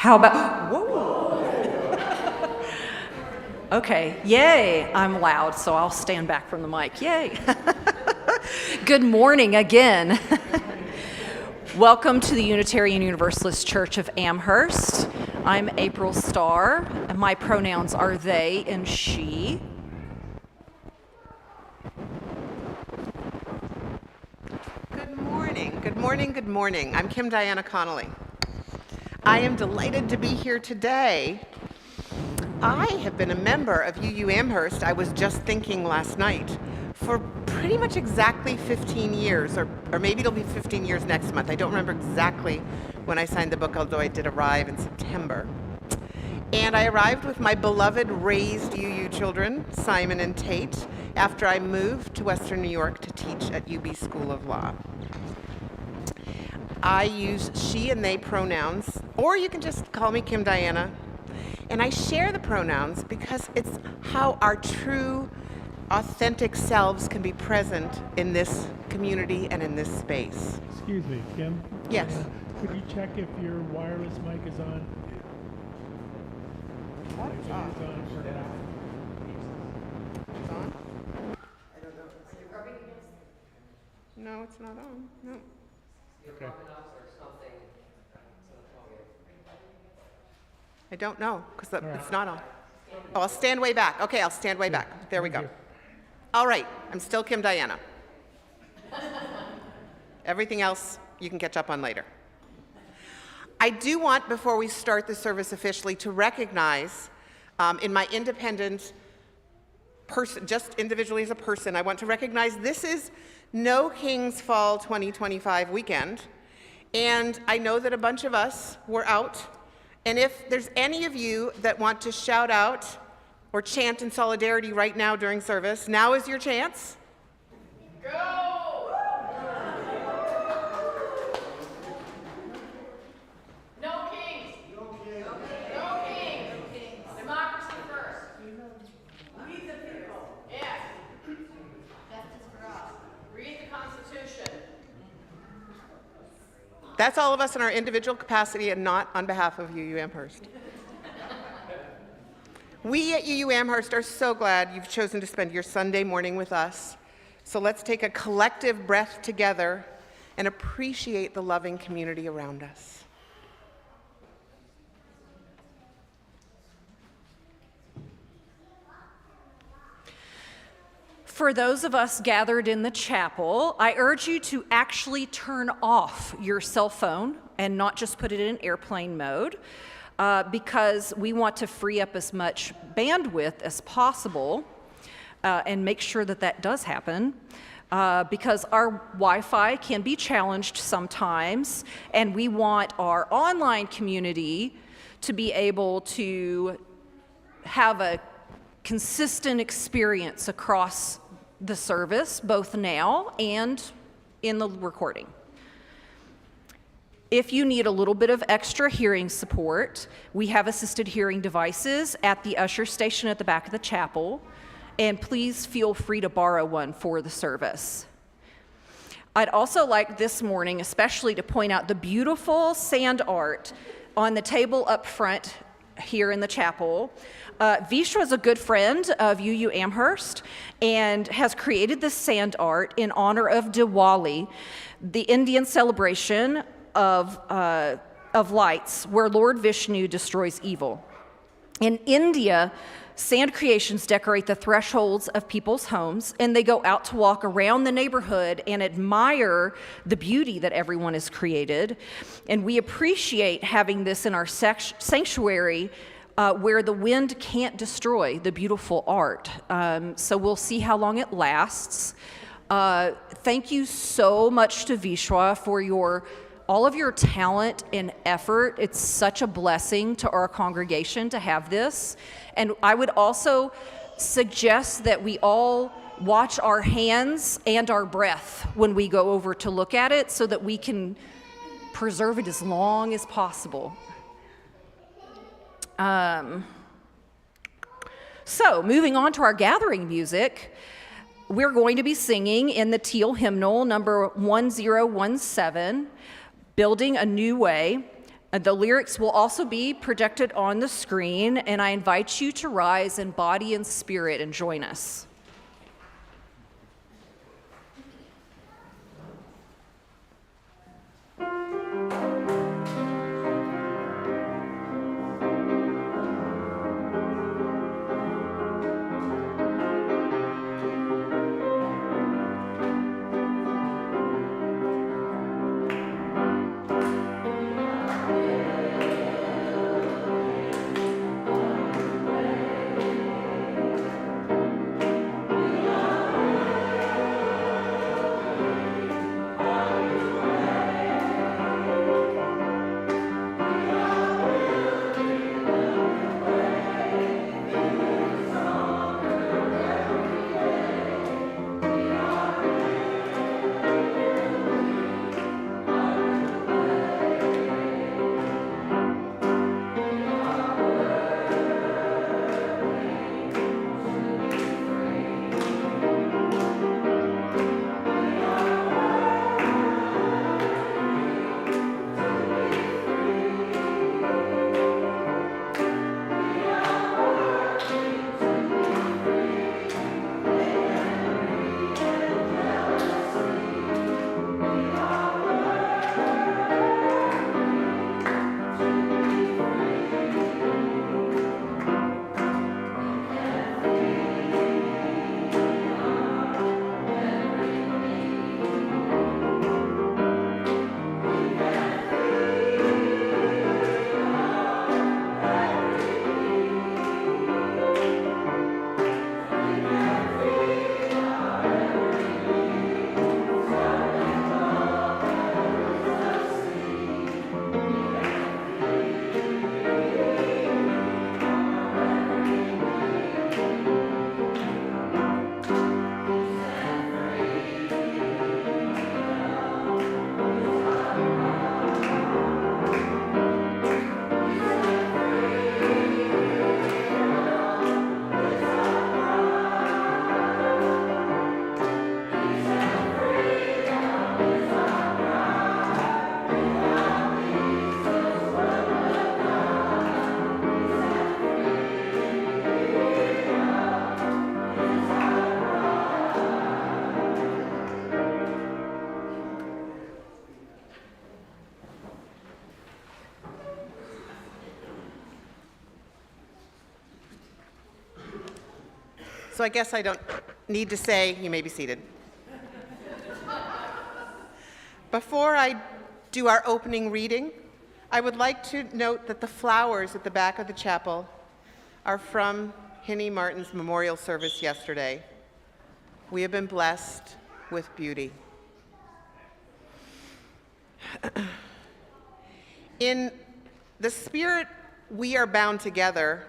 How about, whoa. Okay, yay, I'm loud, so I'll stand back from the mic, yay. Good morning again. Welcome to the Unitarian Universalist Church of Amherst. I'm April Starr, and my pronouns are they and she. Good morning, good morning, good morning. I'm Kim Diana Connolly. I am delighted to be here today. I have been a member of UU Amherst, I was just thinking last night, for pretty much exactly 15 years, or maybe it'll be 15 years next month. I don't remember exactly when I signed the book, although I did arrive in September. And I arrived with my beloved raised UU children, Simon and Tate, after I moved to Western New York to teach at UB School of Law. I use she and they pronouns, or you can just call me Kim Diana. And I share the pronouns because it's how our true, authentic selves can be present in this community and in this space. Excuse me, Kim? Yes. Could you check if your wireless mic is on? It's on. It's on for now. It's on? I don't know. No, it's not on. No. Okay. I don't know, because right. it's not on. Oh, I'll stand way back. Okay, I'll stand way back. There we go. All right, I'm still Kim Diana. Everything else you can catch up on later. I do want, before we start the service officially, to recognize in my independent person, just individually as a person, I want to recognize this is No King's Fall 2025 weekend, and I know that a bunch of us were out. And if there's any of you that want to shout out or chant in solidarity right now during service, now is your chance. Go! No kings! No kings! No kings! Democracy first. We the people. Yes. Justice for all. Read the Constitution. That's all of us in our individual capacity and not on behalf of UU Amherst. We at UU Amherst are so glad you've chosen to spend your Sunday morning with us. So let's take a collective breath together and appreciate the loving community around us. For those of us gathered in the chapel, I urge you to actually turn off your cell phone and not just put it in airplane mode, because we want to free up as much bandwidth as possible and make sure that that does happen, because our Wi-Fi can be challenged sometimes, and we want our online community to be able to have a consistent experience across the service, both now and in the recording. If you need a little bit of extra hearing support, we have assisted hearing devices at the usher station at the back of the chapel, and please feel free to borrow one for the service. I'd also like this morning especially to point out the beautiful sand art on the table up front here in the chapel. Vishwa is a good friend of UU Amherst and has created this sand art in honor of Diwali, the Indian celebration of lights, where Lord Vishnu destroys evil. In India, sand creations decorate the thresholds of people's homes, and they go out to walk around the neighborhood and admire the beauty that everyone has created. And we appreciate having this in our sanctuary where the wind can't destroy the beautiful art. So we'll see how long it lasts. Thank you so much to Vishwa for all of your talent and effort. It's such a blessing to our congregation to have this. And I would also suggest that we all watch our hands and our breath when we go over to look at it so that we can preserve it as long as possible. So moving on to our gathering music, we're going to be singing in the Teal hymnal number 1017, Building a New Way. The lyrics will also be projected on the screen, and I invite you to rise in body and spirit and join us. So I guess I don't need to say, you may be seated. Before I do our opening reading, I would like to note that the flowers at the back of the chapel are from Hinnie Martin's memorial service yesterday. We have been blessed with beauty. In the spirit, We Are Bound Together,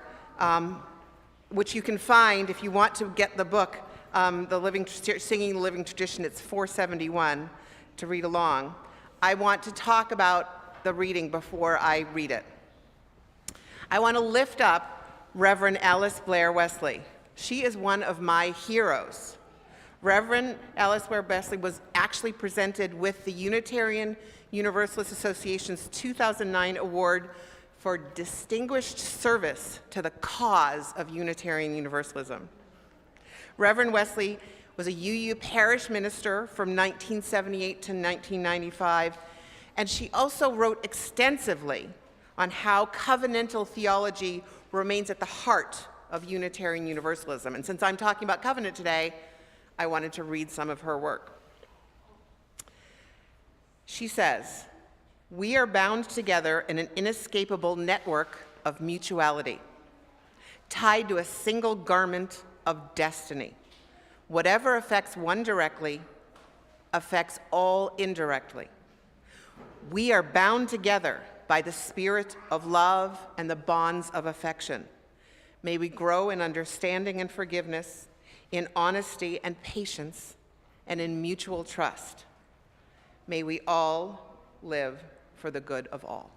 which you can find if you want to get the book, Singing the Living Tradition, it's 471 to read along. I want to talk about the reading before I read it. I want to lift up Reverend Alice Blair Wesley. She is one of my heroes. Reverend Alice Blair Wesley was actually presented with the Unitarian Universalist Association's 2009 award for distinguished service to the cause of Unitarian Universalism. Reverend Wesley was a UU parish minister from 1978 to 1995, and she also wrote extensively on how covenantal theology remains at the heart of Unitarian Universalism. And since I'm talking about covenant today, I wanted to read some of her work. She says, "We are bound together in an inescapable network of mutuality, tied to a single garment of destiny. Whatever affects one directly affects all indirectly. We are bound together by the spirit of love and the bonds of affection. May we grow in understanding and forgiveness, in honesty and patience, and in mutual trust. May we all live for the good of all."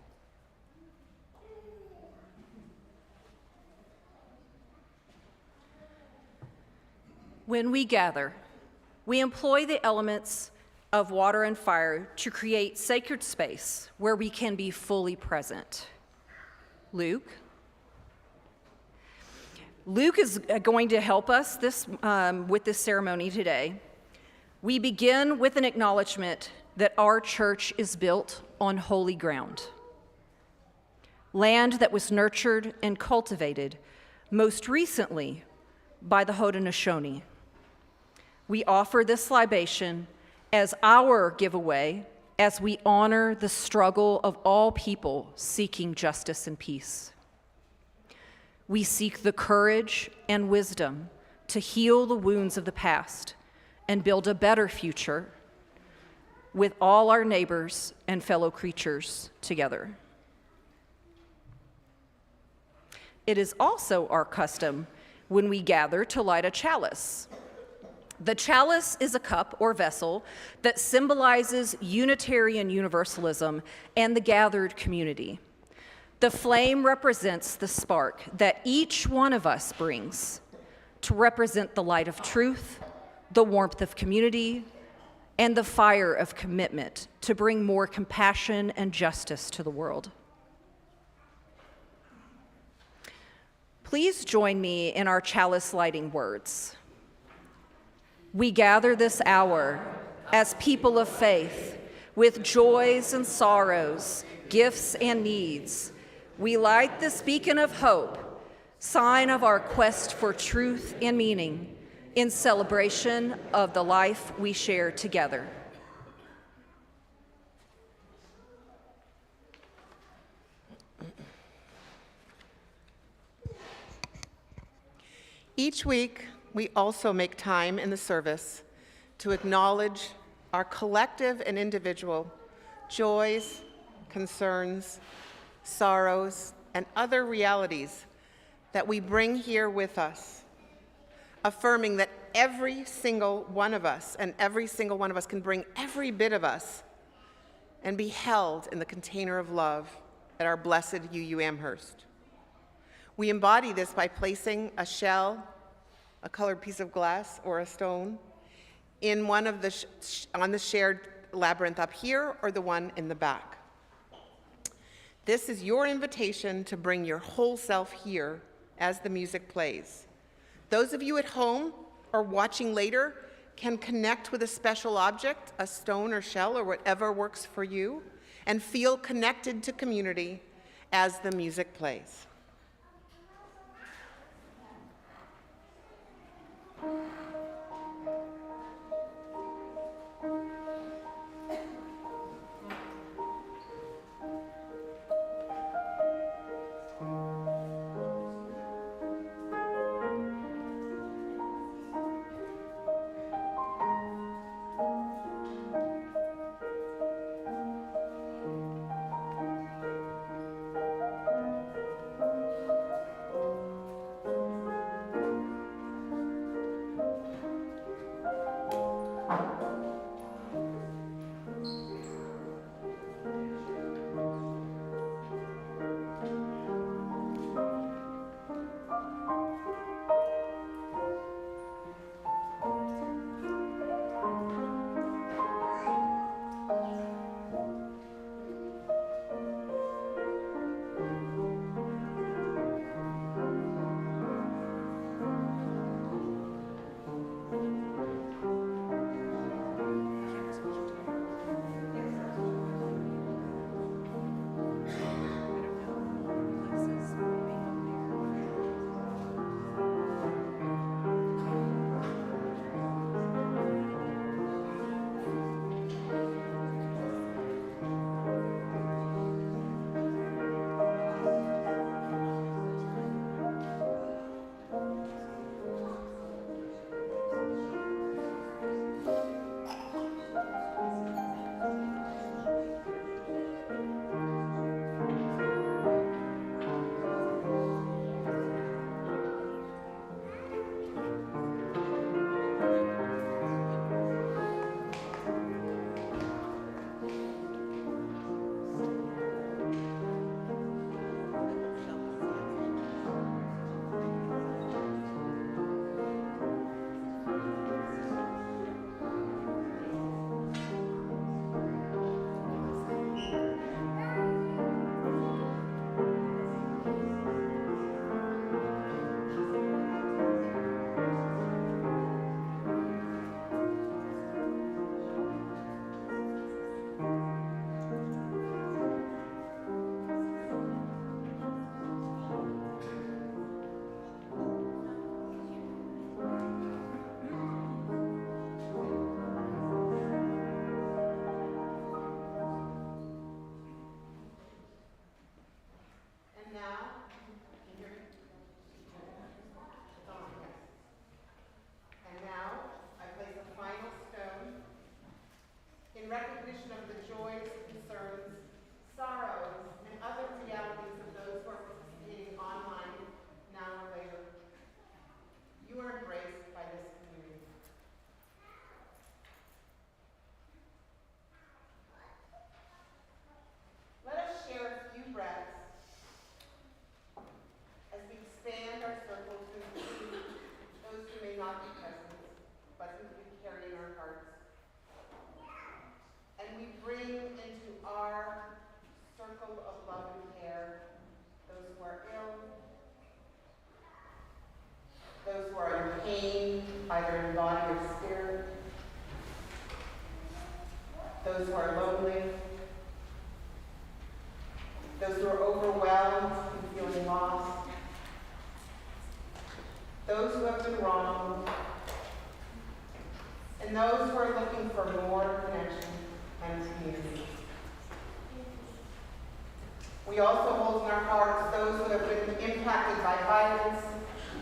When we gather, we employ the elements of water and fire to create sacred space where we can be fully present. Luke is going to help us with this ceremony today. We begin with an acknowledgement that our church is built on holy ground, land that was nurtured and cultivated most recently by the Haudenosaunee. We offer this libation as our giveaway as we honor the struggle of all people seeking justice and peace. We seek the courage and wisdom to heal the wounds of the past and build a better future with all our neighbors and fellow creatures together. It is also our custom when we gather to light a chalice. The chalice is a cup or vessel that symbolizes Unitarian Universalism and the gathered community. The flame represents the spark that each one of us brings to represent the light of truth, the warmth of community, and the fire of commitment to bring more compassion and justice to the world. Please join me in our chalice lighting words. We gather this hour as people of faith with joys and sorrows, gifts and needs. We light this beacon of hope, sign of our quest for truth and meaning in celebration of the life we share together. Each week, we also make time in the service to acknowledge our collective and individual joys, concerns, sorrows, and other realities that we bring here with us, affirming that every single one of us can bring every bit of us and be held in the container of love at our blessed UU Amherst. We embody this by placing a shell, a colored piece of glass, or a stone in one of the on the shared labyrinth up here or the one in the back. This is your invitation to bring your whole self here as the music plays. Those of you at home or watching later can connect with a special object, a stone or shell or whatever works for you, and feel connected to community as the music plays. either in body or spirit. Those who are lonely. Those who are overwhelmed and feeling lost. Those who have been wronged. And those who are looking for more connection and community. We also hold in our hearts those who have been impacted by violence,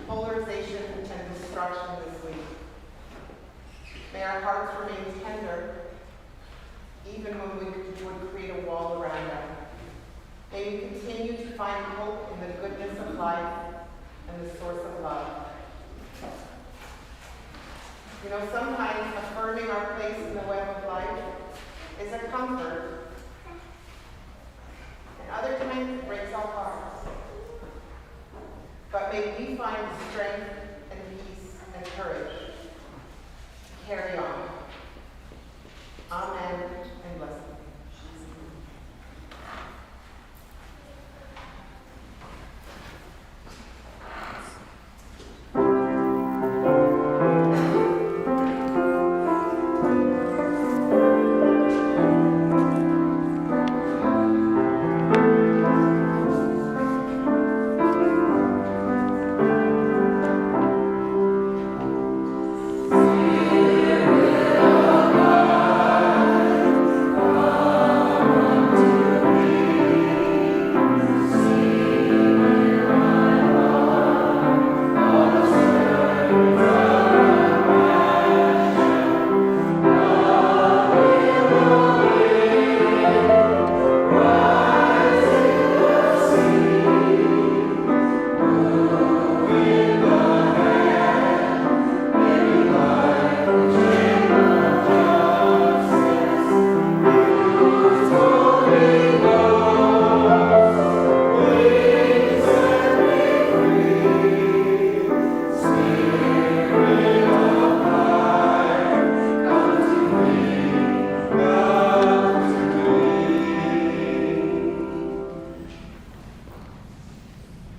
polarization, and destruction this week. May our hearts remain tender, even when we would create a wall around them. May we continue to find hope in the goodness of life and the source of love. You know, sometimes affirming our place in the web of life is a comfort. And other times it breaks our hearts. But may we find strength and peace and courage to carry on. Amen and blessing.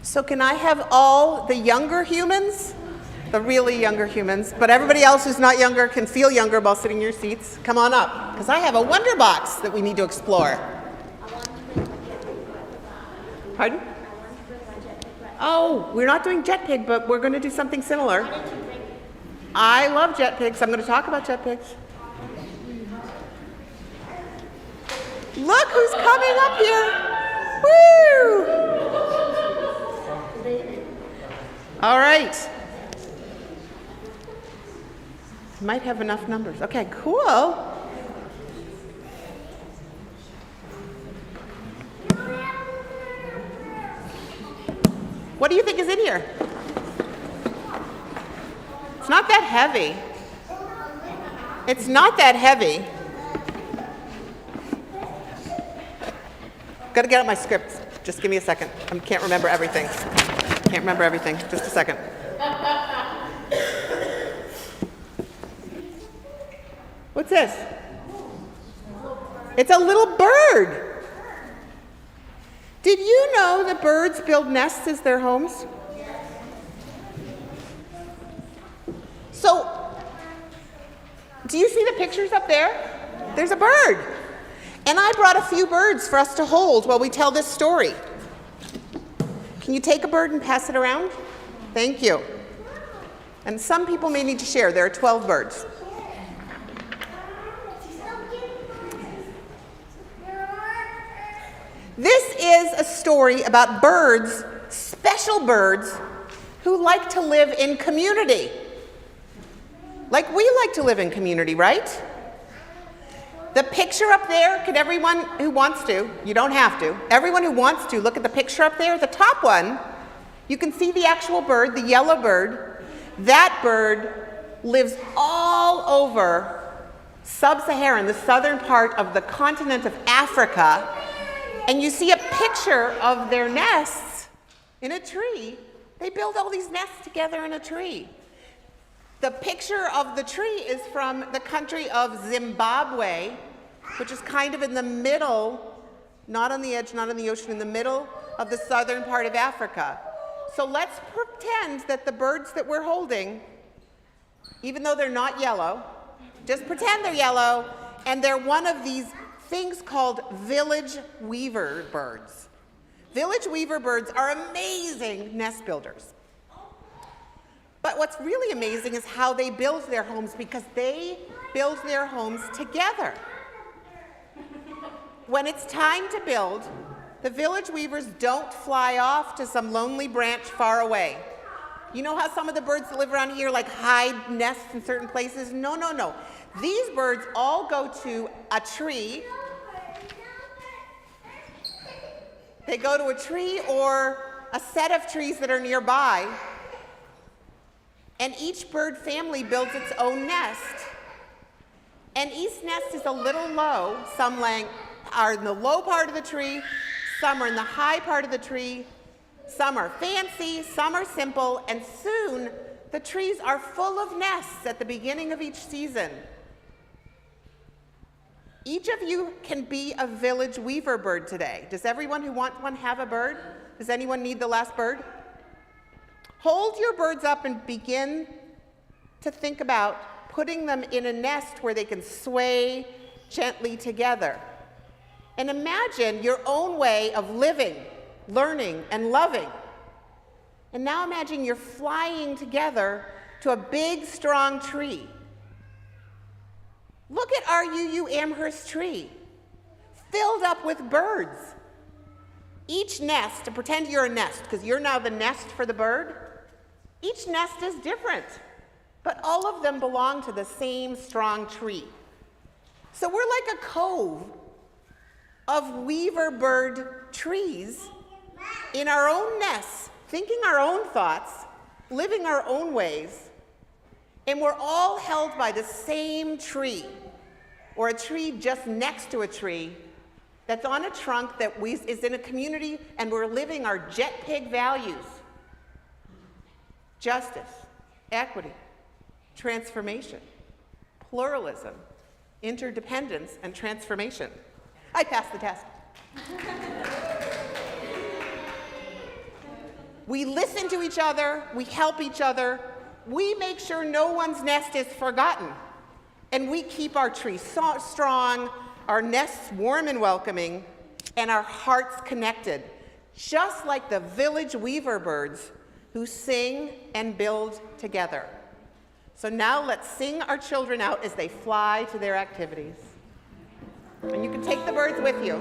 So can I have all the younger humans, the really younger humans, but everybody else who's not younger can feel younger while sitting in your seats? Come on up, because I have a wonder box that we need to explore. Pardon? Oh, we're not doing jet pig, but we're going to do something similar. I love jet pigs. I'm going to talk about jet pigs. Look who's coming up here. Woo! All right. Might have enough numbers. Okay, cool. What do you think is in here? It's not that heavy. It's not that heavy. Got to get out my script. Just give me a second. I can't remember everything. Can't remember everything. Just a second. What's this? It's a little bird. Did you know that birds build nests as their homes? So, do you see the pictures up there? There's a bird. And I brought a few birds for us to hold while we tell this story. Can you take a bird and pass it around? Thank you. And some people may need to share. There are 12 birds. This is a story about birds, special birds, who like to live in community. Like we like to live in community, right? The picture up there, could everyone who wants to, you don't have to, everyone who wants to, look at the picture up there, the top one, you can see the actual bird, the yellow bird. That bird lives all over sub-Saharan, the southern part of the continent of Africa, and you see a picture of their nests in a tree. They build all these nests together in a tree. The picture of the tree is from the country of Zimbabwe, which is kind of in the middle, not on the edge, not in the ocean, in the middle of the southern part of Africa. So let's pretend that the birds that we're holding even though they're not yellow. Just pretend they're yellow, and they're one of these things called village weaver birds. Village weaver birds are amazing nest builders. But what's really amazing is how they build their homes, because they build their homes together. When it's time to build, the village weavers don't fly off to some lonely branch far away. You know how some of the birds that live around here like hide nests in certain places? No, no, no. These birds all go to a tree. They go to a tree or a set of trees that are nearby, and each bird family builds its own nest. And each nest is a little low. Some are in the low part of the tree, some are in the high part of the tree, some are fancy, some are simple, and soon the trees are full of nests at the beginning of each season. Each of you can be a village weaver bird today. Does everyone who wants one have a bird? Does anyone need the last bird? Hold your birds up and begin to think about putting them in a nest where they can sway gently together. And imagine your own way of living, learning, and loving. And now imagine you're flying together to a big, strong tree. Look at our UU Amherst tree, filled up with birds. Each nest, to pretend you're a nest, because you're now the nest for the bird, each nest is different, but all of them belong to the same strong tree. So we're like a cove of weaver bird trees in our own nests, thinking our own thoughts, living our own ways, and we're all held by the same tree, or a tree just next to a tree that's on a trunk that is in a community, and we're living our jet pig values: justice, equity, transformation, pluralism, interdependence, and transformation. I passed the test. We listen to each other, we help each other, we make sure no one's nest is forgotten, and we keep our trees strong, our nests warm and welcoming, and our hearts connected, just like the village weaver birds who sing and build together. So now let's sing our children out as they fly to their activities. And you can take the birds with you.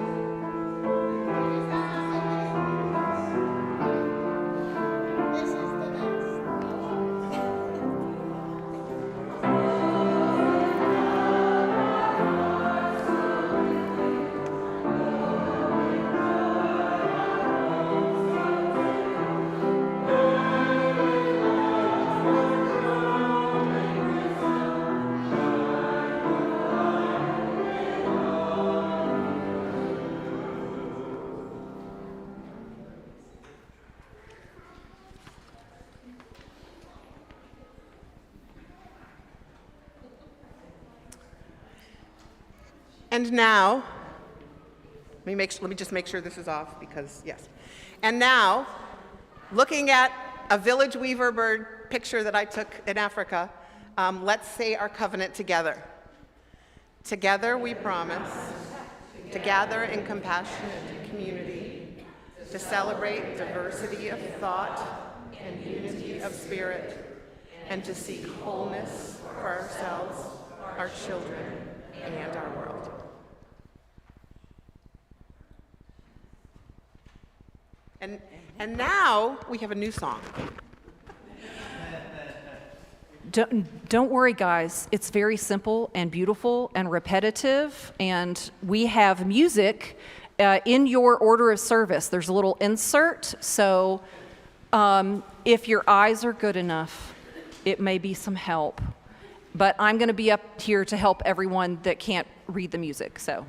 And now, let me just make sure this is off, because yes. And now, looking at a village weaver bird picture that I took in Africa, let's say our covenant together. Together we promise to gather in compassionate community, to celebrate diversity of thought and unity of spirit, and to seek wholeness for ourselves, our children, and our world. And now we have a new song. Don't worry, guys. It's very simple and beautiful and repetitive, and we have music in your order of service. There's a little insert, so if your eyes are good enough, it may be some help. But I'm going to be up here to help everyone that can't read the music, so.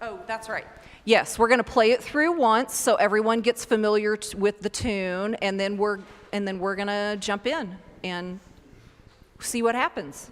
Oh, that's right. Yes, we're going to play it through once so everyone gets familiar with the tune, and then we're going to jump in and see what happens.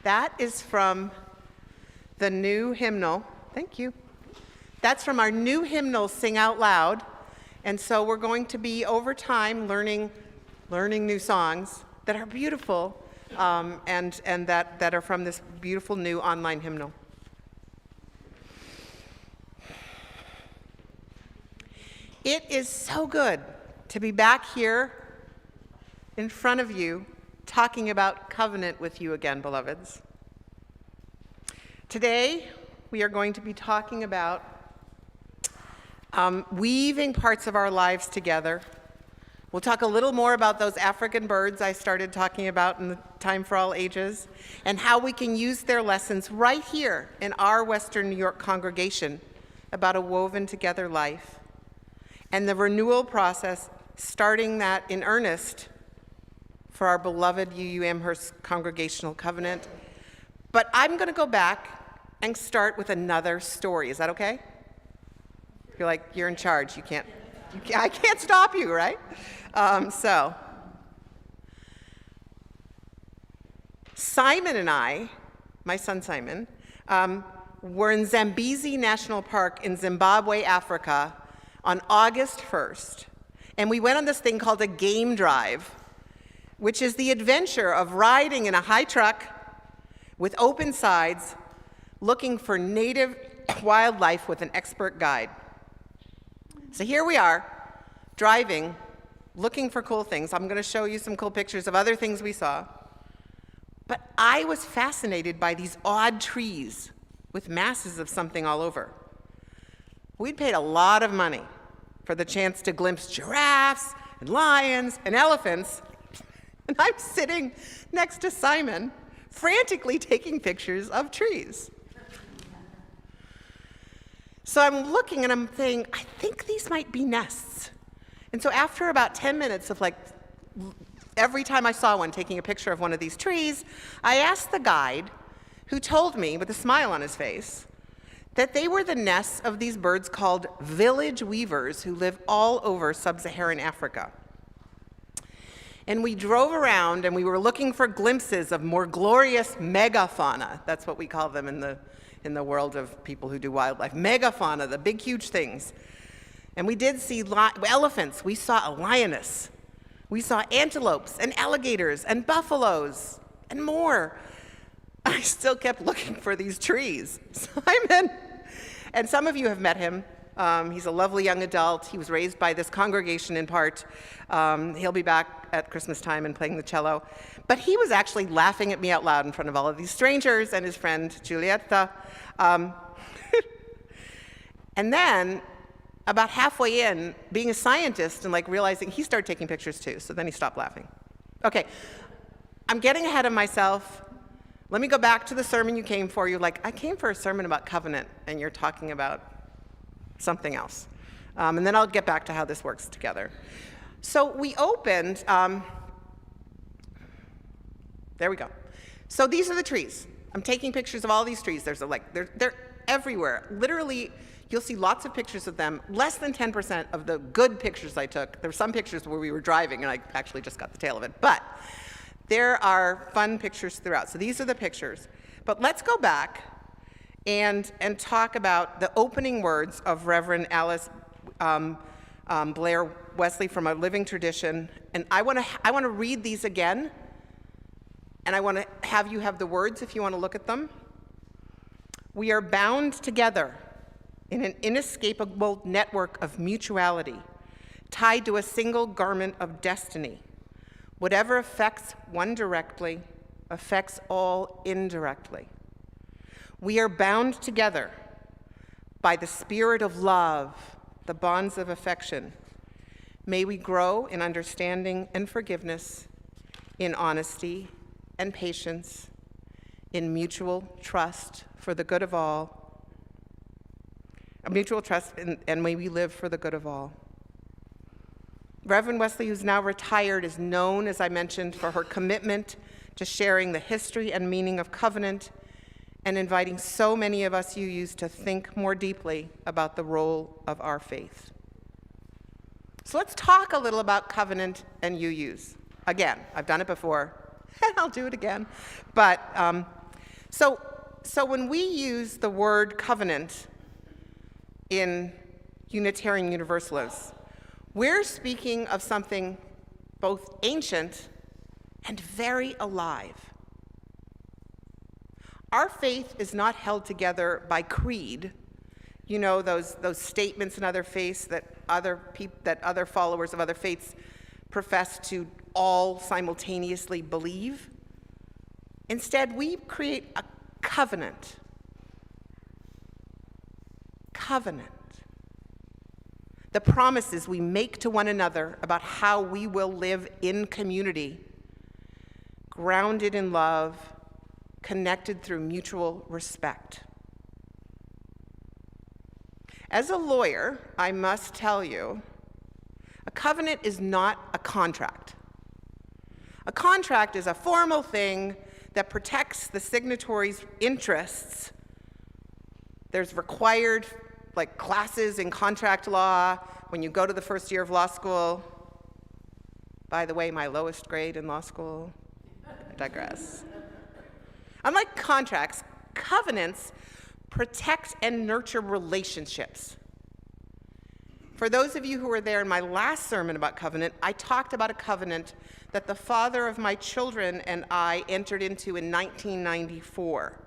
That is from the new hymnal. Thank you. That's from our new hymnal, Sing Out Loud. And so we're going to be, over time, learning new songs that are beautiful and that are from this beautiful new online hymnal. It is so good to be back here in front of you talking about covenant with you again, beloveds. Today, we are going to be talking about weaving parts of our lives together. We'll talk a little more about those African birds I started talking about in the Time for All Ages, and how we can use their lessons right here in our Western New York congregation about a woven together life, and the renewal process, starting that in earnest for our beloved UU Amherst Congregational Covenant. But I'm going to go back and start with another story. Is that okay? You're like, you're in charge. I can't stop you, right? So Simon and I, my son Simon, were in Zambezi National Park in Zimbabwe, Africa, on August 1st. And we went on this thing called a game drive, which is the adventure of riding in a high truck with open sides, looking for native wildlife with an expert guide. So here we are, driving, looking for cool things. I'm going to show you some cool pictures of other things we saw. But I was fascinated by these odd trees with masses of something all over. We'd paid a lot of money for the chance to glimpse giraffes and lions and elephants. And I'm sitting next to Simon, frantically taking pictures of trees. So I'm looking and I'm thinking, I think these might be nests. And so after about 10 minutes of every time I saw one, taking a picture of one of these trees, I asked the guide, who told me with a smile on his face, that they were the nests of these birds called village weavers who live all over sub-Saharan Africa. And we drove around and we were looking for glimpses of more glorious megafauna. That's what we call them in the world of people who do wildlife. Megafauna, the big, huge things. And we did see elephants. We saw a lioness. We saw antelopes and alligators and buffaloes and more. I still kept looking for these trees. Simon, and some of you have met him. He's a lovely young adult. He was raised by this congregation in part. He'll be back at Christmas time and playing the cello. But he was actually laughing at me out loud in front of all of these strangers and his friend Giulietta. And then, about halfway in, being a scientist and realizing, he started taking pictures too, so then he stopped laughing. Okay, I'm getting ahead of myself. Let me go back to the sermon you came for. You're like, I came for a sermon about covenant, and you're talking about something else. And then I'll get back to how this works together. So we opened, there we go. So these are the trees. I'm taking pictures of all these trees. They're everywhere. Literally, you'll see lots of pictures of them. Less than 10% of the good pictures I took. There were some pictures where we were driving, and I actually just got the tail of it. But there are fun pictures throughout. So these are the pictures. But let's go back and talk about the opening words of Reverend Alice Blair Wesley from a living tradition. And I want to read these again. And I want to have you have the words if you want to look at them. We are bound together in an inescapable network of mutuality, tied to a single garment of destiny. Whatever affects one directly affects all indirectly. We are bound together by the spirit of love, the bonds of affection. May we grow in understanding and forgiveness, in honesty and patience, in mutual trust for the good of all, a mutual trust, and may we live for the good of all. Reverend Wesley, who's now retired, is known, as I mentioned, for her commitment to sharing the history and meaning of covenant and inviting so many of us UUs to think more deeply about the role of our faith. So let's talk a little about covenant and UUs. Again, I've done it before, and I'll do it again. But So when we use the word covenant in Unitarian Universalists, we're speaking of something both ancient and very alive. Our faith is not held together by creed, you know, those statements in other faiths that other followers of other faiths profess to all simultaneously believe. Instead, we create a covenant. Covenant. The promises we make to one another about how we will live in community, grounded in love, connected through mutual respect. As a lawyer, I must tell you, a covenant is not a contract. A contract is a formal thing that protects the signatory's interests. There's required classes in contract law when you go to the first year of law school. By the way, my lowest grade in law school. I digress. Unlike contracts, covenants protect and nurture relationships. For those of you who were there in my last sermon about covenant, I talked about a covenant that the father of my children and I entered into in 1994.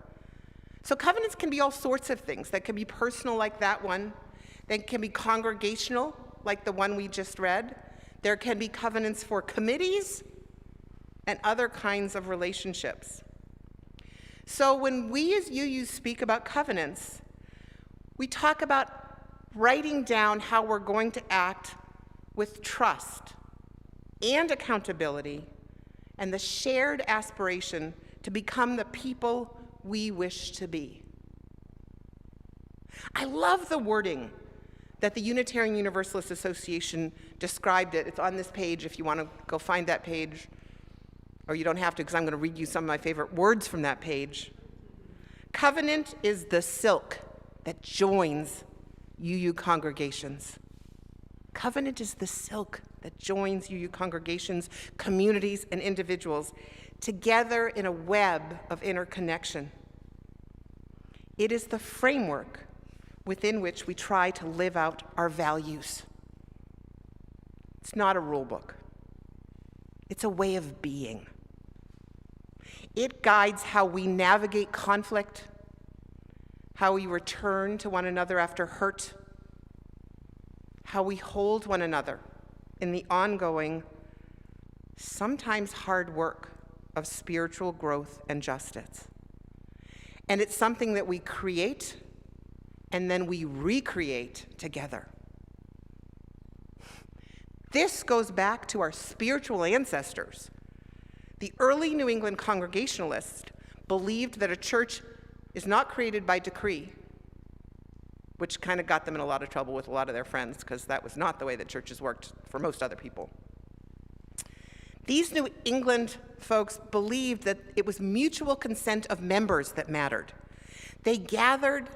So covenants can be all sorts of things. That can be personal, like that one. They can be congregational, like the one we just read. There can be covenants for committees and other kinds of relationships. So when we as UU speak about covenants, we talk about writing down how we're going to act with trust and accountability and the shared aspiration to become the people we wish to be. I love the wording that the Unitarian Universalist Association described it. It's on this page if you want to go find that page, or you don't have to because I'm going to read you some of my favorite words from that page. Covenant is the silk that joins UU congregations. Covenant is the silk that joins UU congregations, communities, and individuals together in a web of interconnection. It is the framework within which we try to live out our values. It's not a rule book. It's a way of being. It guides how we navigate conflict, how we return to one another after hurt, how we hold one another in the ongoing, sometimes hard work of spiritual growth and justice. And it's something that we create and then we recreate together. This goes back to our spiritual ancestors. The early New England Congregationalists believed that a church is not created by decree, which kind of got them in a lot of trouble with a lot of their friends because that was not the way that churches worked for most other people. These New England folks believed that it was mutual consent of members that mattered. They gathered,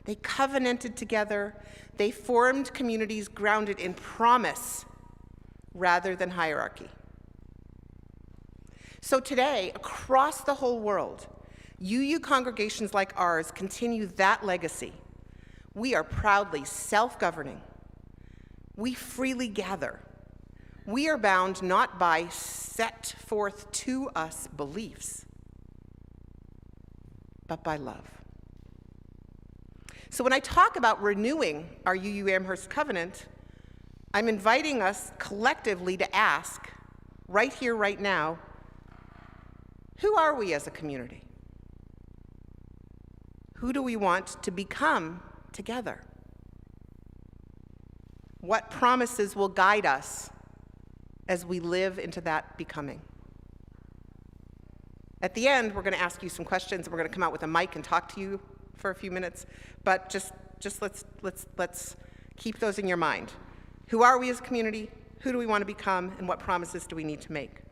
they covenanted together, they formed communities grounded in promise rather than hierarchy. So today, across the whole world, UU congregations like ours continue that legacy. We are proudly self-governing. We freely gather. We are bound not by set forth to us beliefs, but by love. So when I talk about renewing our UU Amherst covenant, I'm inviting us collectively to ask, right here, right now, who are we as a community? Who do we want to become together? What promises will guide us as we live into that becoming? At the end, we're going to ask you some questions, and we're going to come out with a mic and talk to you for a few minutes, but just let's keep those in your mind. Who are we as a community? Who do we want to become? And what promises do we need to make?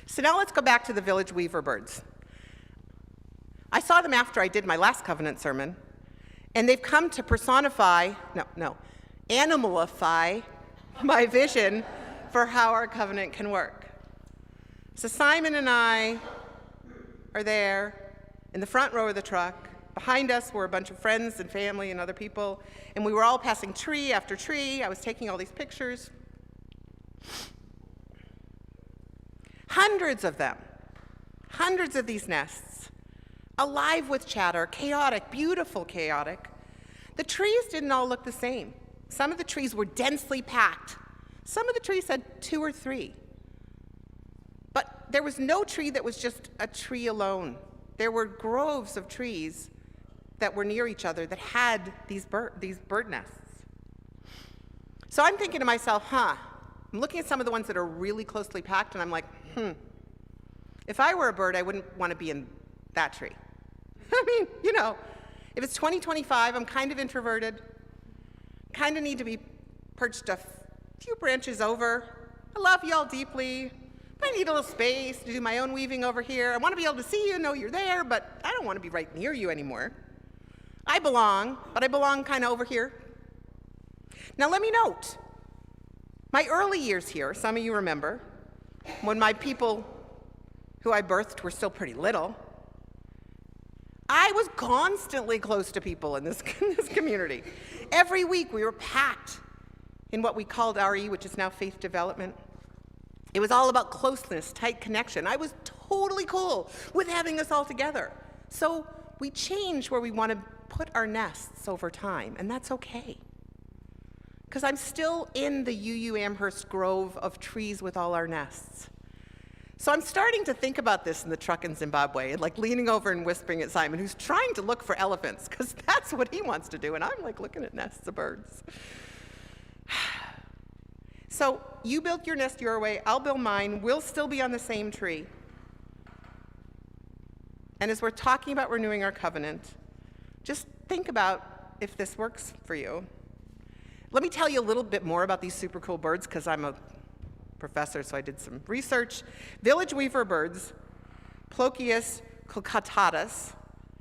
So now let's go back to the village weaver birds. I saw them after I did my last covenant sermon, and they've come to animalify my vision for how our covenant can work. So Simon and I are there in the front row of the truck. Behind us were a bunch of friends and family and other people, and we were all passing tree after tree. I was taking all these pictures. Hundreds of them, hundreds of these nests, alive with chatter, chaotic, beautiful chaotic. The trees didn't all look the same. Some of the trees were densely packed. Some of the trees had 2 or 3. But there was no tree that was just a tree alone. There were groves of trees that were near each other that had these bird nests. So I'm thinking to myself, I'm looking at some of the ones that are really closely packed, and I'm like, if I were a bird, I wouldn't want to be in that tree. I mean, if it's 2025, I'm kind of introverted, kind of need to be perched a few branches over. I love y'all deeply. I need a little space to do my own weaving over here. I want to be able to see you, know you're there, but I don't want to be right near you anymore. I belong, but I belong kind of over here. Now let me note, my early years here, some of you remember, when my people who I birthed were still pretty little, I was constantly close to people in this community. Every week we were packed in what we called RE, which is now Faith Development. It was all about closeness, tight connection. I was totally cool with having us all together. So we change where we want to put our nests over time, and that's okay. Because I'm still in the UU Amherst grove of trees with all our nests. So I'm starting to think about this in the truck in Zimbabwe, and like leaning over and whispering at Simon, who's trying to look for elephants, because that's what he wants to do, and I'm like looking at nests of birds. So you built your nest your way, I'll build mine, we'll still be on the same tree. And as we're talking about renewing our covenant, just think about if this works for you. Let me tell you a little bit more about these super cool birds, because I'm a professor, so I did some research. Village weaver birds, Ploceus culcatatus,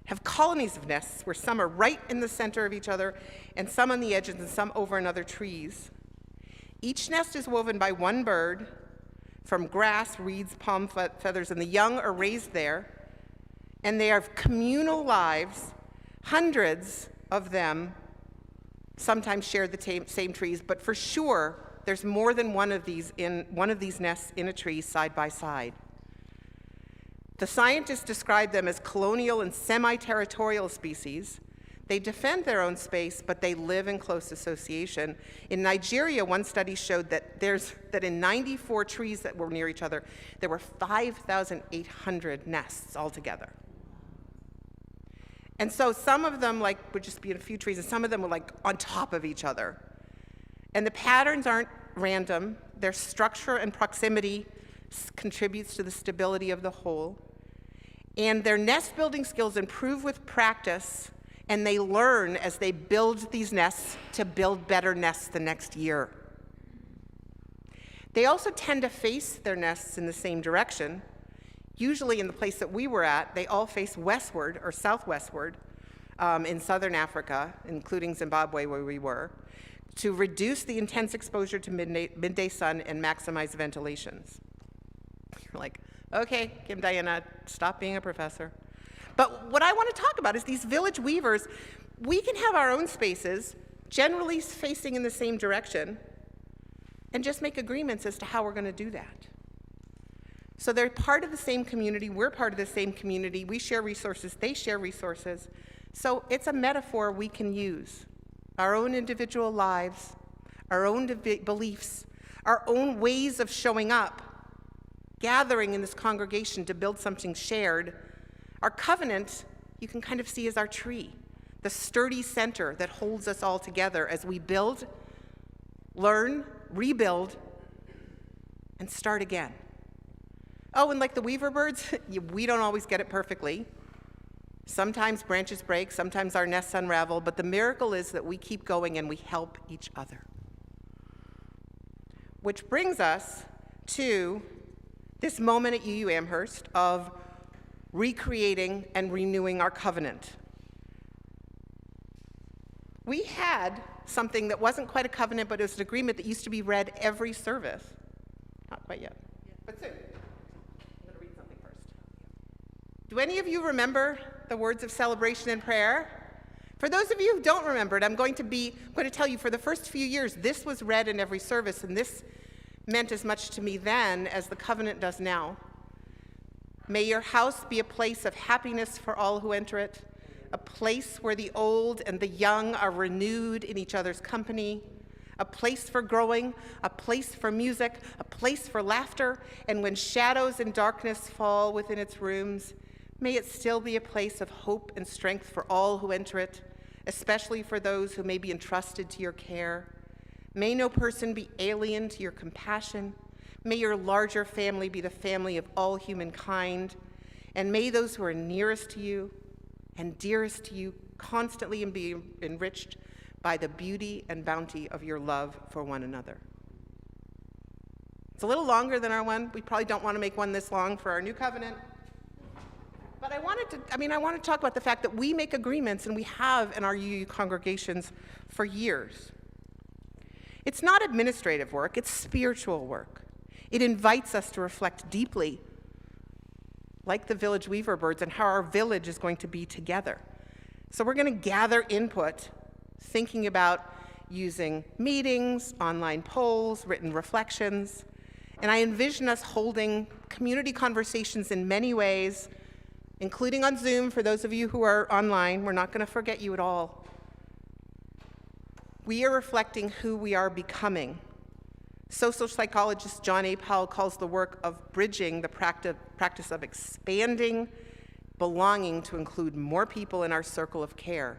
have colonies of nests where some are right in the center of each other, and some on the edges, and some over in other trees. Each nest is woven by one bird from grass, reeds, palm feathers, and the young are raised there, and they have communal lives. Hundreds of them sometimes share the same trees, but for sure, there's more than one of these nests in a tree side by side. The scientists describe them as colonial and semi-territorial species. They defend their own space, but they live in close association. In Nigeria, one study showed that in 94 trees that were near each other, there were 5,800 nests altogether. And so some of them would just be in a few trees, and some of them were on top of each other. And the patterns aren't random. Their structure and proximity contributes to the stability of the whole. And their nest building skills improve with practice, and they learn as they build these nests to build better nests the next year. They also tend to face their nests in the same direction. Usually in the place that we were at, they all face westward or southwestward in southern Africa, including Zimbabwe where we were, to reduce the intense exposure to midday sun and maximize ventilations. You're like, okay, Kim Diana, stop being a professor. But what I want to talk about is these village weavers. We can have our own spaces, generally facing in the same direction, and just make agreements as to how we're going to do that. So they're part of the same community, we're part of the same community, we share resources, they share resources. So it's a metaphor we can use. Our own individual lives, our own beliefs, our own ways of showing up, gathering in this congregation to build something shared. Our covenant, you can kind of see as our tree, the sturdy center that holds us all together as we build, learn, rebuild, and start again. Oh, and like the weaver birds, we don't always get it perfectly. Sometimes branches break, sometimes our nests unravel, but the miracle is that we keep going and we help each other. Which brings us to this moment at UU Amherst of recreating and renewing our covenant. We had something that wasn't quite a covenant, but it was an agreement that used to be read every service. Not quite yet, but soon. Do any of you remember the words of celebration and prayer? For those of you who don't remember it, I'm going to tell you for the first few years, this was read in every service, and this meant as much to me then as the covenant does now. May your house be a place of happiness for all who enter it, a place where the old and the young are renewed in each other's company, a place for growing, a place for music, a place for laughter, and when shadows and darkness fall within its rooms, may it still be a place of hope and strength for all who enter it, especially for those who may be entrusted to your care. May no person be alien to your compassion. May your larger family be the family of all humankind. And may those who are nearest to you and dearest to you constantly be enriched by the beauty and bounty of your love for one another. It's a little longer than our one. We probably don't want to make one this long for our new covenant. But I want to talk about the fact that we make agreements, and we have in our UU congregations for years. It's not administrative work, it's spiritual work. It invites us to reflect deeply, like the village weaver birds, and how our village is going to be together. So we're going to gather input, thinking about using meetings, online polls, written reflections, and I envision us holding community conversations in many ways, including on Zoom for those of you who are online. We're not going to forget you at all. We are reflecting who we are becoming. Social psychologist John A. Powell calls the work of bridging the practice of expanding belonging to include more people in our circle of care.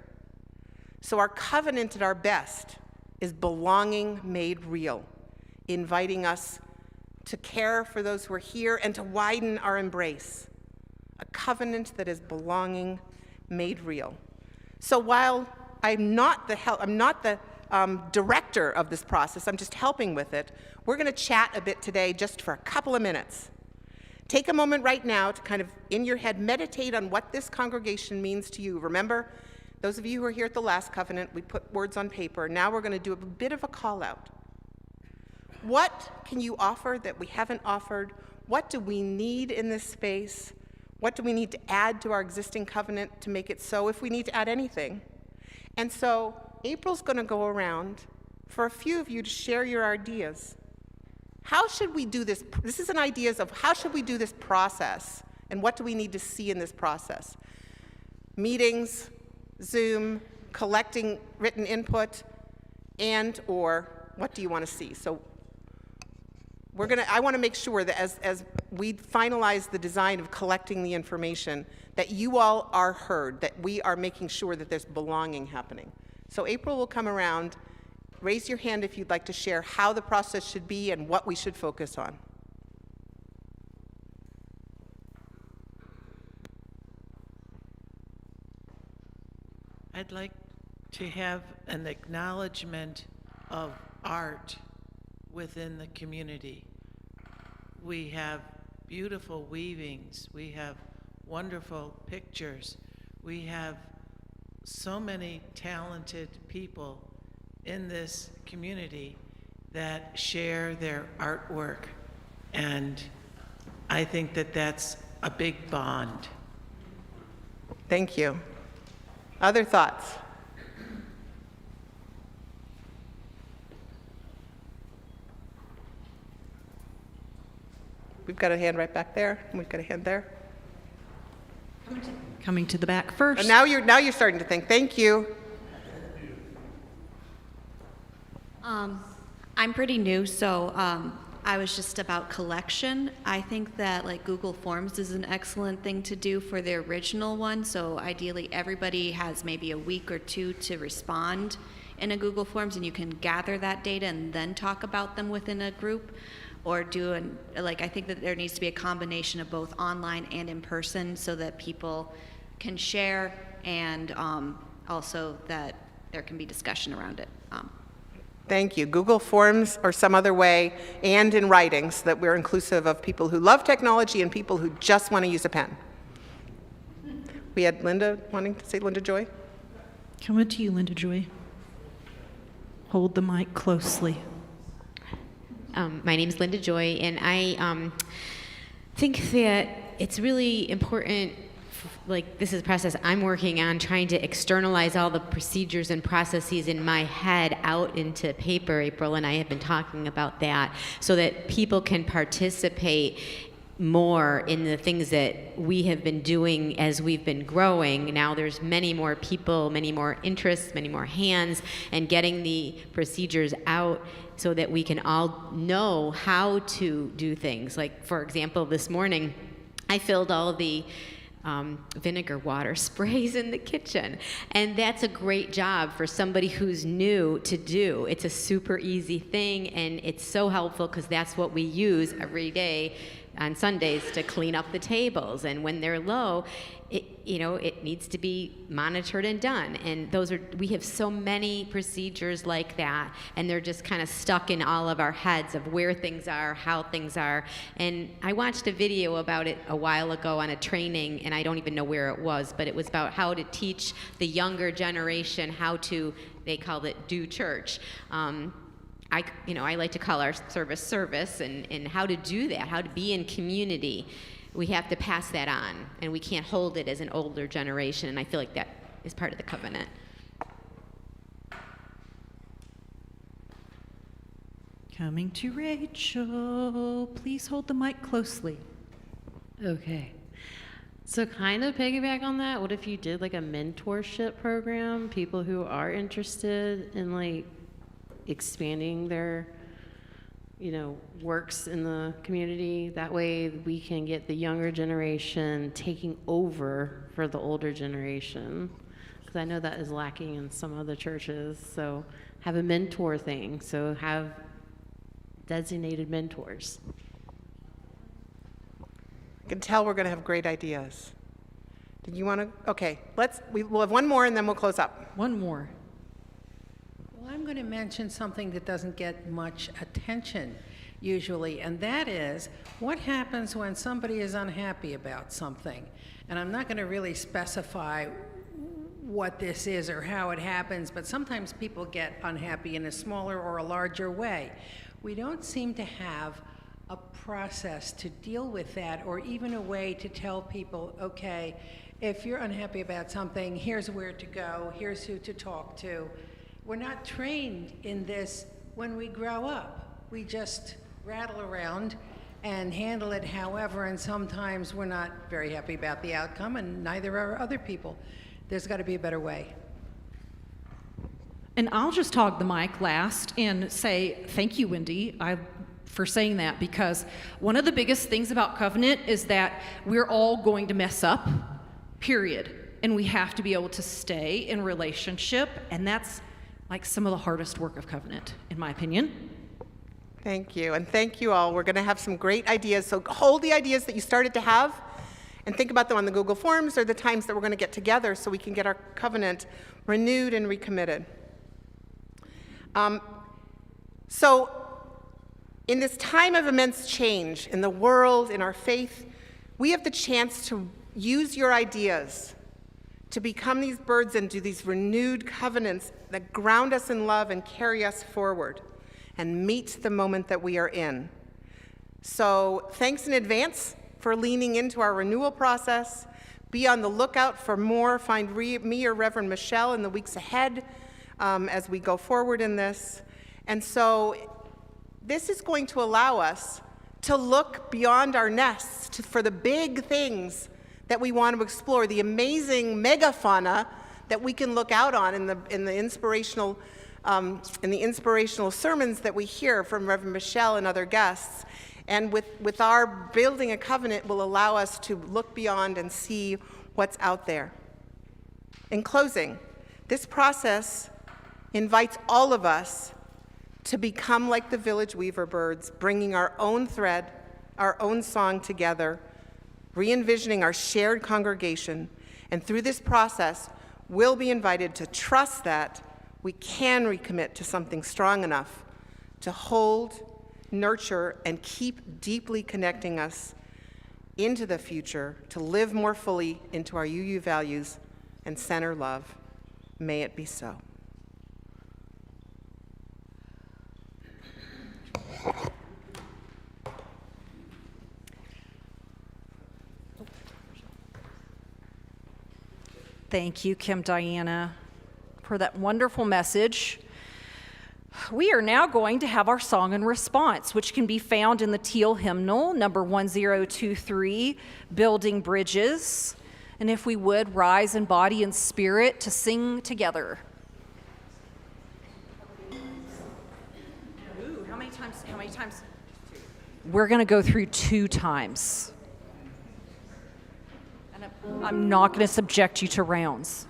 So our covenant at our best is belonging made real, inviting us to care for those who are here and to widen our embrace. A covenant that is belonging made real. So while I'm not the director of this process, I'm just helping with it, we're going to chat a bit today just for a couple of minutes. Take a moment right now to kind of, in your head, meditate on what this congregation means to you. Remember, those of you who are here at the last covenant, we put words on paper. Now we're going to do a bit of a call out. What can you offer that we haven't offered? What do we need in this space? What do we need to add to our existing covenant to make it so, if we need to add anything? And so April's going to go around for a few of you to share your ideas. How should we do this? This is an ideas of how should we do this process, and what do we need to see in this process? Meetings, Zoom, collecting written input, and or what do you want to see? So I want to make sure that as we finalize the design of collecting the information, that you all are heard, that we are making sure that there's belonging happening. So April will come around. Raise your hand if you'd like to share how the process should be and what we should focus on. I'd like to have an acknowledgement of art within the community. We have beautiful weavings. We have wonderful pictures. We have so many talented people in this community that share their artwork. And I think that that's a big bond. Thank you. Other thoughts? We've got a hand right back there, and we've got a hand there. Coming to the back first. And now you're starting to think. Thank you. I'm pretty new, so I was just about collection. I think that like Google Forms is an excellent thing to do for the original one. So ideally, everybody has maybe a week or two to respond in a Google Forms, and you can gather that data and then talk about them within a group. Or I think that there needs to be a combination of both online and in person so that people can share, and also that there can be discussion around it. Thank you. Google Forms or some other way, and in writing, so that we're inclusive of people who love technology and people who just want to use a pen. We had Linda wanting to say, Linda Joy. Coming to you, Linda Joy. Hold the mic closely. My name is Linda Joy, and I think that it's really important like this is a process I'm working on, trying to externalize all the procedures and processes in my head out into paper. April and I have been talking about that so that people can participate more in the things that we have been doing as we've been growing. Now there's many more people, many more interests, many more hands, and getting the procedures out so that we can all know how to do things. Like, for example, this morning, I filled all of the vinegar water sprays in the kitchen. And that's a great job for somebody who's new to do. It's a super easy thing, and it's so helpful because that's what we use every day on Sundays to clean up the tables. And when they're low, it needs to be monitored and done. And we have so many procedures like that, and they're just kind of stuck in all of our heads of where things are, how things are. And I watched a video about it a while ago on a training, and I don't even know where it was, but it was about how to teach the younger generation how to, they called it, do church. I like to call our service and how to do that, how to be in community. We have to pass that on, and we can't hold it as an older generation, and I feel like that is part of the covenant. Coming to Rachel. Please hold the mic closely. Okay. So kind of piggyback on that, what if you did like a mentorship program, people who are interested in like expanding their, works in the community. That way we can get the younger generation taking over for the older generation. Because I know that is lacking in some other churches. So have a mentor thing. So have designated mentors. I can tell we're going to have great ideas. Did you want to? Okay, we'll have one more and then we'll close up. One more. Well, I'm going to mention something that doesn't get much attention usually, and that is what happens when somebody is unhappy about something. And I'm not going to really specify what this is or how it happens, but sometimes people get unhappy in a smaller or a larger way. We don't seem to have a process to deal with that, or even a way to tell people, okay, if you're unhappy about something, here's where to go, here's who to talk to. We're not trained in this when we grow up. We just rattle around and handle it however, and sometimes we're not very happy about the outcome, and neither are other people. There's got to be a better way. And I'll just hog the mic last and say thank you, Wendy, for saying that, because one of the biggest things about covenant is that we're all going to mess up, period. And we have to be able to stay in relationship, and that's like some of the hardest work of covenant, in my opinion. Thank you, and thank you all. We're going to have some great ideas, so hold the ideas that you started to have and think about them on the Google Forms or the times that we're going to get together so we can get our covenant renewed and recommitted. So in this time of immense change in the world, in our faith, we have the chance to use your ideas to become these birds and do these renewed covenants that ground us in love and carry us forward and meet the moment that we are in. So thanks in advance for leaning into our renewal process. Be on the lookout for more. Find me or Reverend Michelle in the weeks ahead as we go forward in this. And so this is going to allow us to look beyond our nests for the big things that we want to explore, the amazing megafauna that we can look out on in the inspirational sermons that we hear from Reverend Michelle and other guests. And with our building a covenant will allow us to look beyond and see what's out there. In closing, this process invites all of us to become like the village weaver birds, bringing our own thread, our own song together, re-envisioning our shared congregation. And through this process, we'll be invited to trust that we can recommit to something strong enough to hold, nurture, and keep deeply connecting us into the future, to live more fully into our UU values and center love. May it be so. Thank you, Kim Diana, for that wonderful message. We are now going to have our song and response, which can be found in the teal hymnal, number 1023, Building Bridges. And if we would, rise in body and spirit to sing together. Ooh, how many times? We're going to go through 2 times. And I'm not going to subject you to rounds.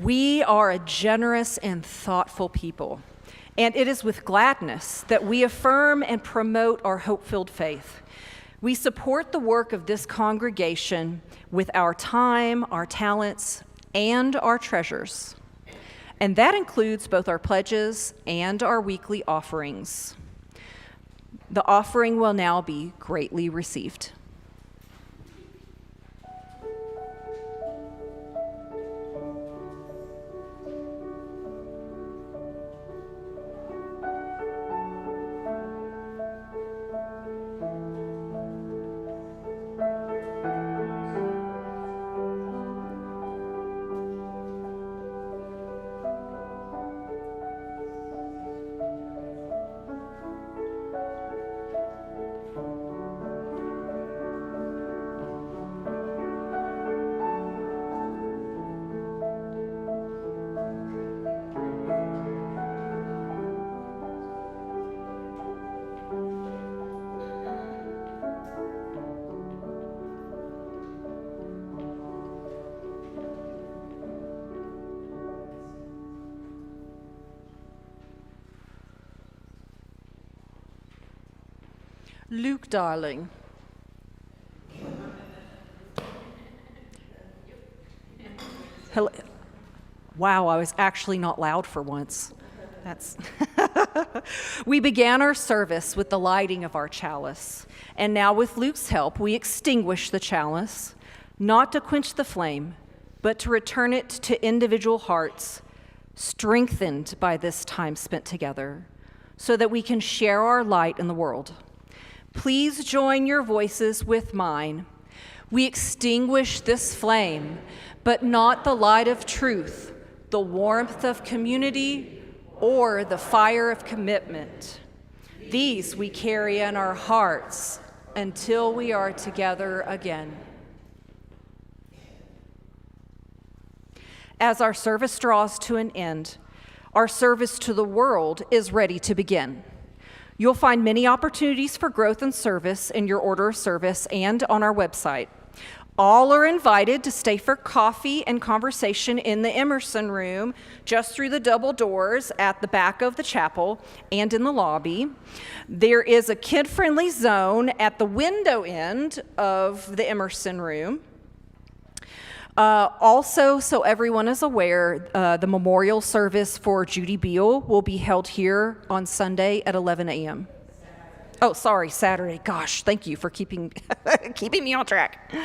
We are a generous and thoughtful people, and it is with gladness that we affirm and promote our hope-filled faith. We support the work of this congregation with our time, our talents, and our treasures. And that includes both our pledges and our weekly offerings. The offering will now be greatly received. Luke, darling. Hello. Wow, I was actually not loud for once. That's We began our service with the lighting of our chalice, and now with Luke's help, we extinguish the chalice, not to quench the flame, but to return it to individual hearts, strengthened by this time spent together, so that we can share our light in the world. Please join your voices with mine. We extinguish this flame, but not the light of truth, the warmth of community, or the fire of commitment. These we carry in our hearts until we are together again. As our service draws to an end, our service to the world is ready to begin. You'll find many opportunities for growth and service in your order of service and on our website. All are invited to stay for coffee and conversation in the Emerson room, just through the double doors at the back of the chapel and in the lobby. There is a kid-friendly zone at the window end of the Emerson room. Also, so everyone is aware, the memorial service for Judy Beal will be held here on Sunday at 11 a.m. Oh, sorry, Saturday. Gosh, thank you for keeping me on track.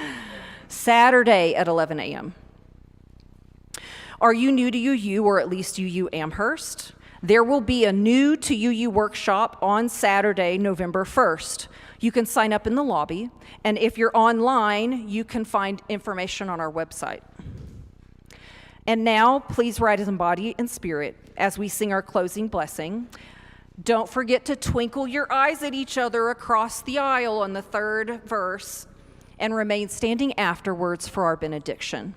Saturday at 11 a.m. Are you new to UU, or at least UU Amherst? There will be a new to UU workshop on Saturday, November 1st. You can sign up in the lobby, and if you're online, you can find information on our website. And now, please rise in body and spirit as we sing our closing blessing. Don't forget to twinkle your eyes at each other across the aisle on the third verse, and remain standing afterwards for our benediction.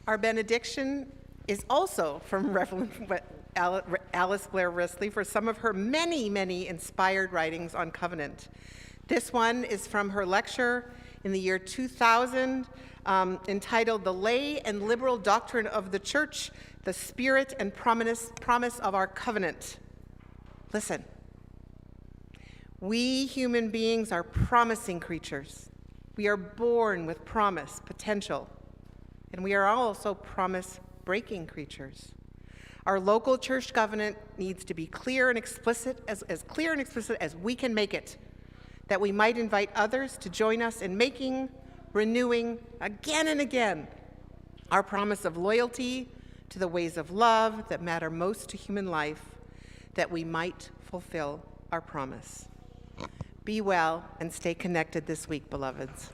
Our benediction is also from Reverend Alice Blair Risley for some of her many, many inspired writings on covenant. This one is from her lecture in the year 2000 entitled The Lay and Liberal Doctrine of the Church, the Spirit and Promise of Our Covenant. Listen. We human beings are promising creatures. We are born with promise, potential. And we are also promise-breaking creatures. Our local church covenant needs to be clear and explicit, as clear and explicit as we can make it, that we might invite others to join us in making, renewing, again and again, our promise of loyalty to the ways of love that matter most to human life, that we might fulfill our promise. Be well and stay connected this week, beloveds.